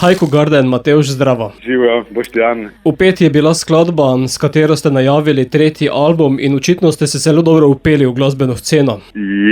Hajko Garden, Matevž, zdravo. Živijo, Boštjan. Upet je bila skladba, s katero ste najavili tretji album in očitno ste se zelo dobro upeli v glasbeno sceno.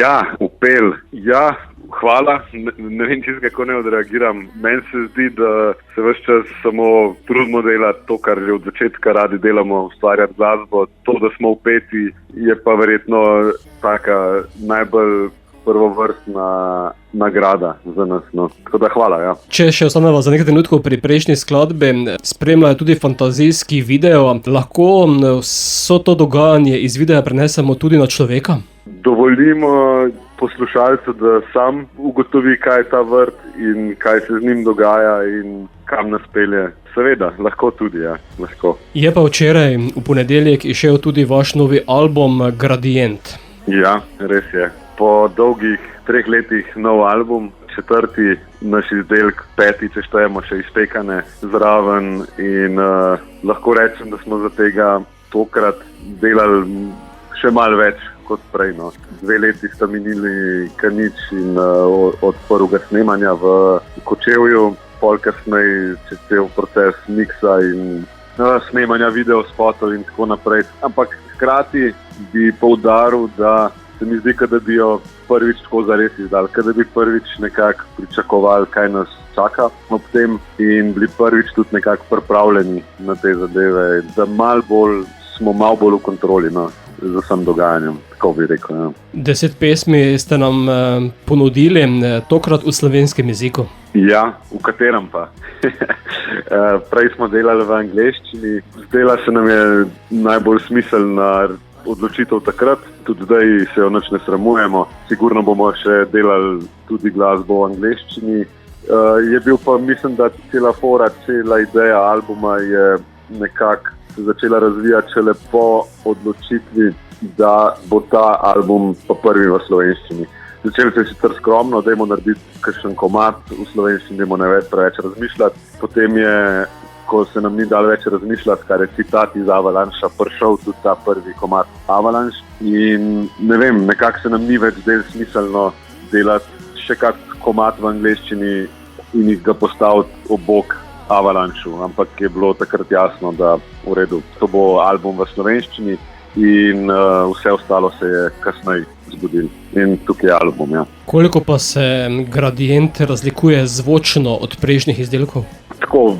Ja, upel. Ja, hvala. Ne vem, čisto kako ne odreagiram. Meni se zdi, da se ves čas samo trudimo delati to, kar že od začetka radi delamo, ustvarjati glasbo. To, da smo upeti, je pa verjetno taka najbolj prvovrstna nagrada za nas. No. Tako da hvala, ja. Če še ostaneva za nekaj trenutkov pri prejšnji skladbi, spremljajo tudi fantazijski video. Lahko vso to dogajanje iz videa prenesemo tudi na človeka? Dovolimo poslušalcu, da sam ugotovi, kaj je ta vrt in kaj se z njim dogaja in kam nas pelje. Seveda, lahko tudi, ja. Lahko. Je pa včeraj, v ponedeljek, izšel tudi vaš novi album Gradient. Ja, res je. Po dolgih 3 letih nov album, 4. naš izdelek, 5. če štejemo še iztekane zraven in lahko rečem, da smo za tega tokrat delali še malo več kot prej. No. 2 leti sta minili kanič in od prvega snemanja v Kočevju, pol kasneje čez cel proces miksa in snemanja videospotov in tako naprej. Ampak hkrati bi poudaril, da se mi zdi, da bi jo prvič tako zares izdali, da bi prvič nekako pričakovali, kaj nas čaka ob tem in bili prvič tudi nekako pripravljeni na te zadeve, da smo malo bolj v kontroli, no, z vsem dogajanjem, tako bi rekel. Ja. 10 pesmi ste nam ponudili, tokrat v slovenskem jeziku. Ja, v katerem pa? Prej smo delali v angleščini, zdela se nam je najbolj smiselna odločitev takrat, tudi zdaj se jo nič ne sramujemo. Sigurno bomo še delali tudi glasbo v angleščini. Je bil pa, mislim, da cela ideja albuma je nekako se začela razvijati šele po odločitvi, da bo ta album pa prvi v slovenščini. Začeli se sicer skromno, dajmo narediti kakšen komad v slovenščini, dajmo ne preveč razmišljati. Potem je, ko se nam ni dalo več razmišljati, kar je citat iz Avalancha, prišel tudi ta prvi komad Avalanche in ne vem, nekako se nam ni več smiselno delati še kak komad v angleščini in ga postaviti ob bok Avalanchu, ampak je bilo takrat jasno, da v redu, to bo album v slovenščini in vse ostalo se je kasneje zgodilo. In tukaj je album, ja. Koliko pa se Gradient razlikuje zvočno od prejšnjih izdelkov? Tako,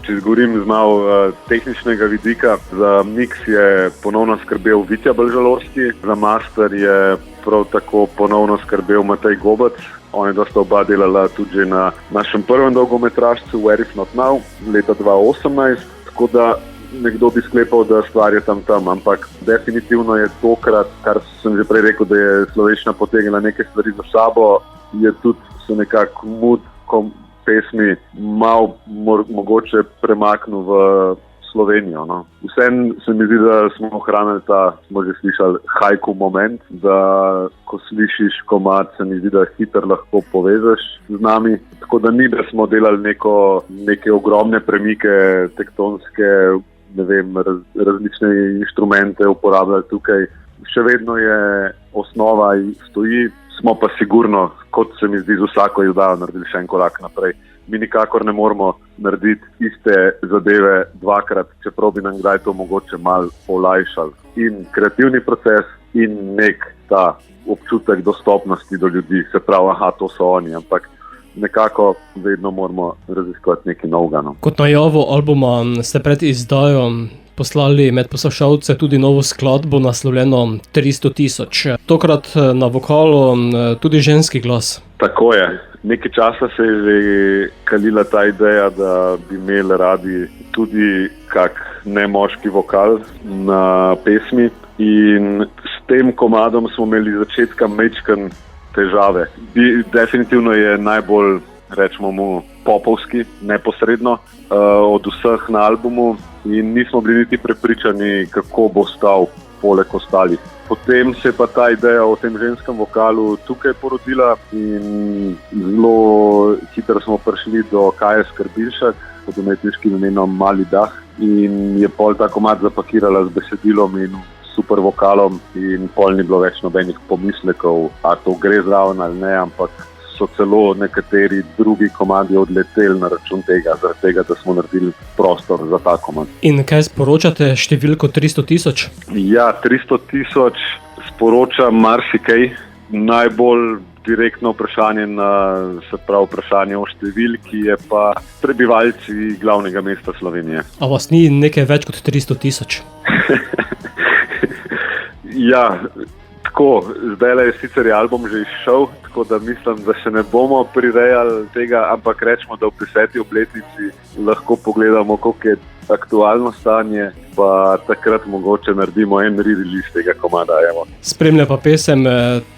če govorim z malo tehničnega vidika, za mix je ponovno skrbel Vitja Balžalorski, za master je prav tako ponovno skrbel Matej Gobec. On je dosta oba delala tudi že na našem prvem dolgometražcu Where If Not Now, leta 2018, tako da nekdo bi sklepal, da stvar je tam, ampak definitivno je tokrat, kar sem že prej rekel, da je slovenščina potegnila neke stvari za sabo, je tudi se nekako mood pesmi malo mogoče premaknil v Slovenijo. No. Vseeno se mi zdi, da smo ohranili smo že slišali haiku moment, da ko slišiš komad, se mi zdi, da hitro lahko povežeš z nami. Tako da ni, da smo delali neke ogromne premike tektonske, ne vem, različne inštrumente uporabljali tukaj. Še vedno je osnova stoji, smo pa sigurno, kot se mi zdi, z vsako izdajo naredili še en korak naprej. Mi nikakor ne moramo narediti iste zadeve dvakrat, čeprav bi nam kdaj to mogoče malo olajšali. In kreativni proces in nek ta občutek dostopnosti do ljudi, se pravi, to so oni, ampak nekako vedno moramo raziskovati nekaj novega. No. Kot najavo albuma ste pred izdajo poslali med poslušalce tudi novo skladbo naslovljeno 300 000. Tokrat na vokalu tudi ženski glas. Tako je. Nekaj časa se je že kalila ta ideja, da bi imeli radi tudi kak nemoški vokal na pesmi in s tem komadom smo imeli začetka majčken težave. Definitivno je najbolj, rečemo mu, popovski, neposredno od vseh na albumu in nismo bili niti prepričani, kako bo stal poleg ostalih. Potem se je pa ta ideja o tem ženskem vokalu tukaj porodila in zelo hitro smo prišli do Kaje Skrbinšek pod umetniškim imenom Mali dah in je pol ta komad zapakirala z besedilom in super vokalom in pol ni bilo več nobenih pomislekov, a to gre zraven ali ne, ampak so celo nekateri drugi komadi odleteli na račun tega, zaradi tega, da smo naredili prostor za ta komad. In kaj sporočate številko 300 000? Ja, 300 000 sporoča marsikaj. Najbolj direktno vprašanje vprašanje o številki je pa prebivalci glavnega mesta Slovenije. A vas ni nekaj več kot 300 000? Ja, tako, zdaj je sicer album že izšel, tako da mislim, da še ne bomo prirejali tega, ampak rečemo, da v 10. obletnici lahko pogledamo, koliko je aktualno stanje, pa takrat mogoče naredimo en re-release tega komada. Evo. Spremlja pa pesem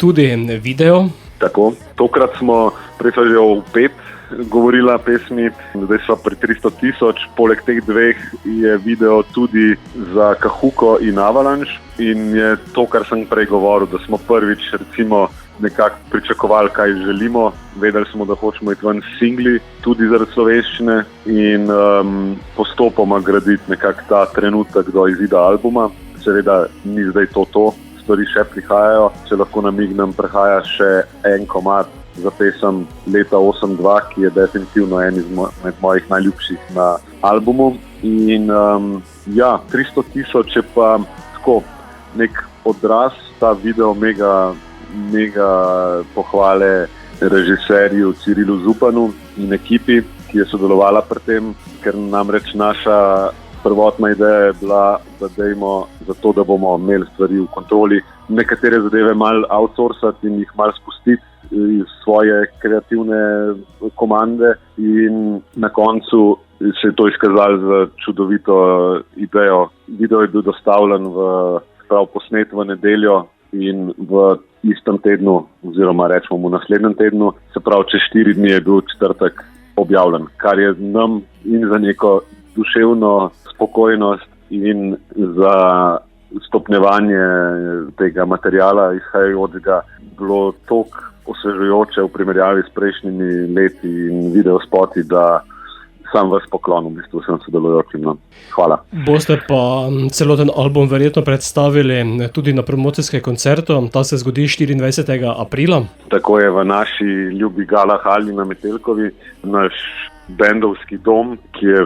tudi video. Tako, tokrat smo prej že o 5 govorila pesmi, zdaj smo pri 300 000, poleg teh dveh je video tudi za Kahuko in Avalanche in je to, kar sem prej govoril, da smo prvič recimo nekako pričakovali, kaj želimo. Vedeli smo, da hočemo iti ven singli, tudi zaradi slovenščine in postopoma graditi nekako ta trenutek do izida albuma. Seveda ni zdaj to, stvari še prihajajo. Če lahko namignem, prihaja še en komad za pesem leta 82, ki je definitivno en izmed mojih najljubših na albumu. In 300 000 je pa tako nek odraz, ta video mega pohvale režiserju Cirilu Zupanu in ekipi, ki je sodelovala pri tem, ker namreč naša prvotna ideja je bila, da dejmo za to, da bomo imeli stvari v kontroli, nekatere zadeve malo outsourcati in jih malo spustiti iz svoje kreativne komande in na koncu se je to izkazalo za čudovito idejo. Video je bil dostavljen posnet v nedeljo in v istem tednu, oziroma rečemo v naslednjem tednu, se pravi čez 4 dni je bil četrtek objavljen, kar je nam in za neko duševno spokojnost in za stopnjevanje tega materiala izhajajočega bilo toliko osvežujoče v primerjavi s prejšnjimi leti in videospoti, da sam vas poklon v bistvu vsem sodelujočim. Hvala. Boste pa celoten album verjetno predstavili tudi na promocijskem koncertu, ta se zgodi 24. aprila. Tako je v naši ljubi Gala hali na Metelkovi, naš bendovski dom, kjer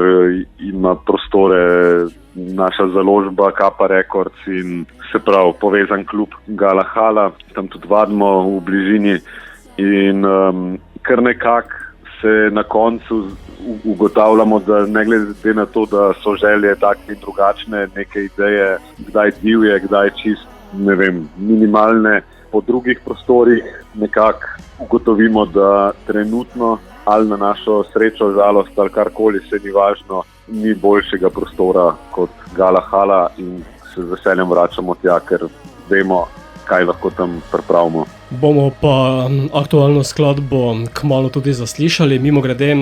ima prostore naša založba Kappa Records in se pravi povezan klub Gala hala, tam tudi vadimo v bližini in kar nekako se na koncu ugotavljamo, da ne glede na to, da so želje take in drugačne, neke ideje, kdaj divje, kdaj čist, minimalne, po drugih prostorih nekako ugotovimo, da trenutno ali na našo srečo, žalost ali karkoli, se ni važno, ni boljšega prostora kot Gala hala in se z veseljem vračamo tja, ker vemo, kaj lahko tam pripravimo. Bomo pa aktualno skladbo kmalu tudi zaslišali. Mimogrede,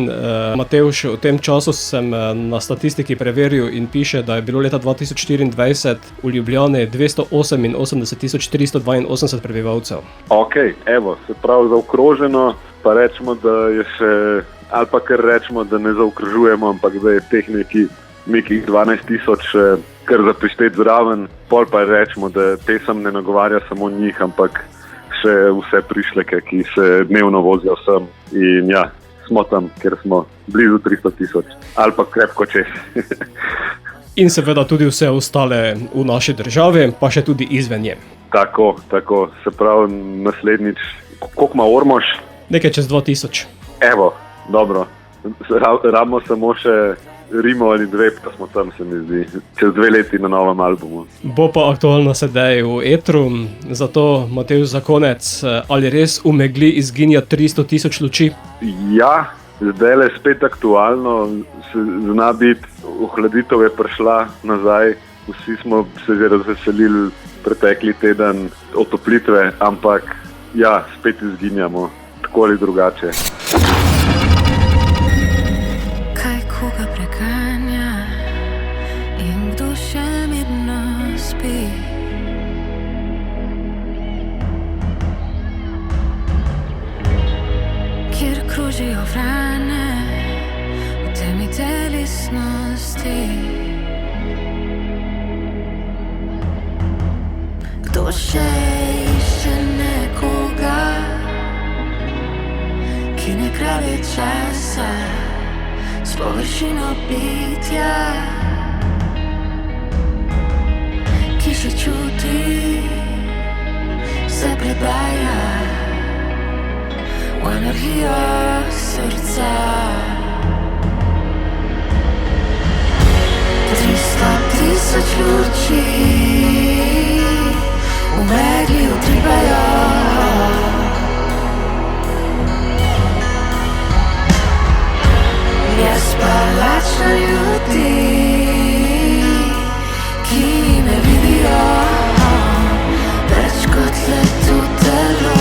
Matevž, v tem času sem na statistiki preveril in piše, da je bilo leta 2024 v Ljubljani 288 382 prebivalcev. Ok, evo, se pravi zaokroženo, pa rečemo, da je še, ali pa kar rečemo, da ne zaokrožujemo, ampak da je teh nekih 12 000 kar zapišteti zraven, pol pa rečemo, da pesem ne nagovarja samo njih, ampak še vse prišleke, ki se dnevno vozijo sem in smo tam, ker smo blizu 300 000 ali pa krepko čez. In seveda tudi vse ostale v naši državi, pa še tudi izven nje. Tako, se pravi naslednjič, koliko ima Ormož? Nekaj čez 2000. Evo, dobro, rabimo samo še Rimo ali 2, pa smo tam, se mi zdi, čez 2 leti na novem albumu. Bo pa aktualno sedaj v etru, zato Matevž za konec, ali res v megli izginja 300 000 luči? Ja, zdaj je spet aktualno, zna biti, ohladitev je prišla nazaj, vsi smo se že razveselili pretekli teden otoplitve, ampak spet izginjamo, tako ali drugače. Kružijo vrane v temi telesnosti. Kdo še išče nekoga, krade časa s površino bitja, ki še čuti, se predaja v energijo srca. 300,000 luči v megli utripajo, jaz pa lačna ljudi, ki ne vidijo več kot le to telo.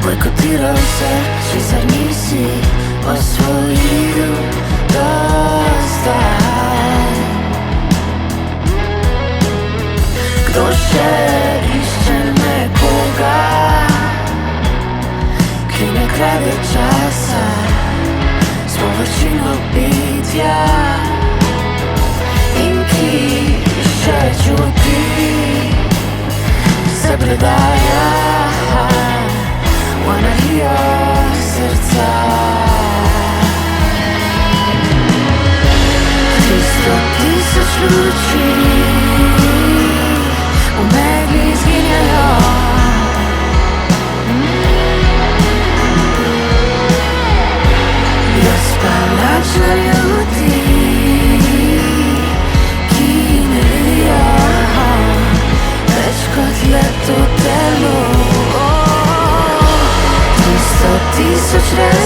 Bojkotiral se, česar nisi osvojil do zdaj. Kdo še išče nekoga, ki ne krade časa s površino bitja in ki še čuti, se predaja v energijo srca. 300,000 luči v megli izginjajo, jaz pa lačna ljudi, ki ne vidijo več kot le to telo. 100,000 let